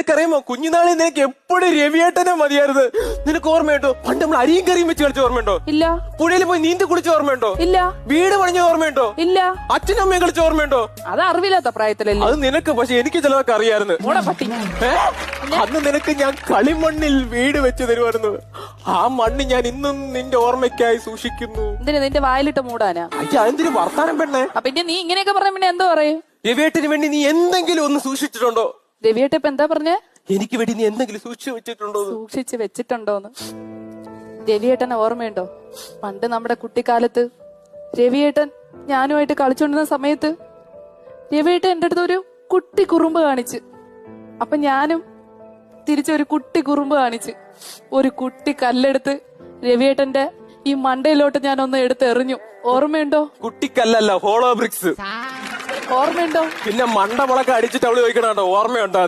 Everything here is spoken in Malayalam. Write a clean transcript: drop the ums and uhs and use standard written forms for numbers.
നിനക്കറിയാമോ കുഞ്ഞുനാളിൽ നിനക്ക് എപ്പോഴും രവിയേട്ടനെ മതിയായിരുന്നു. നിനക്ക് ഓർമ്മയുണ്ടോ പണ്ട് നമ്മൾ അരിയും കറിയും വെച്ച് കളിച്ച ഓർമ്മയുണ്ടോ? ഇല്ല. പുഴയിൽ പോയി നീന്തി കുളിച്ച ഓർമ്മയുണ്ടോ? ഇല്ല. വീട് പണിഞ്ഞ ഓർമ്മയുണ്ടോ? ഇല്ല. അച്ഛനും അമ്മയും കളിച്ച ഓർമ്മയുണ്ടോ? അത് അറിവില്ലാത്ത പ്രായത്തിലല്ലേ. അത് നിനക്ക്, പക്ഷെ എനിക്ക് ചിലതൊക്കെ അറിയായിരുന്നു. പട്ടി. അന്ന് നിനക്ക് ഞാൻ കളിമണ്ണിൽ വീട് വെച്ച് തരുമായിരുന്നു. ആ മണ്ണ് ഞാൻ ഇന്നും നിന്റെ ഓർമ്മയ്ക്കായി സൂക്ഷിക്കുന്നു. എന്തിനാ നിന്റെ വായിലിട്ട് മൂടാനാ? അയ്യ എന്തിനു വർത്താനം പെണ്ണേ? പിന്നെ നീ ഇങ്ങനെയൊക്കെ പറഞ്ഞ പിന്നെ എന്തോ പറയും? രവിയേട്ടന് വേണ്ടി നീ എന്തെങ്കിലും ഒന്ന് സൂക്ഷിച്ചിട്ടുണ്ടോ? രവിയേട്ട ഇപ്പൊ എന്താ പറഞ്ഞേ? എനിക്ക് വേണ്ടി നീ എന്തെങ്കിലും സൂക്ഷിച്ചു വെച്ചിട്ടുണ്ടോ? സൂക്ഷിച്ച് വെച്ചിട്ടുണ്ടോന്ന് രവിയേട്ടനെ ഓർമ്മയുണ്ടോ? പണ്ട് നമ്മുടെ കുട്ടിക്കാലത്ത് രവിയേട്ടൻ ഞാനുമായിട്ട് കളിച്ചോണ്ടിരുന്ന സമയത്ത് രവിയേട്ടൻ എന്റെ അടുത്ത് ഒരു കുട്ടി കുറുമ്പ് കാണിച്ച്. അപ്പൊ ഞാനും തിരിച്ചൊരു കുട്ടി കുറുമ്പ് കാണിച്ച് ഒരു കുട്ടി കല്ലെടുത്ത് രവിയേട്ടന്റെ ഈ മണ്ടയിലോട്ട് ഞാൻ ഒന്ന് എടുത്ത് എറിഞ്ഞു. ഓർമ്മയുണ്ടോ? കുട്ടിക്കല്ലല്ല, ഹോളോ ബ്രിക്സ്. ഓർമ്മയുണ്ടോ? പിന്നെ മണ്ട മുളക്കെ അടിച്ചിട്ട് അവള് ചോദിക്കണോ ഓർമ്മയുണ്ടോ?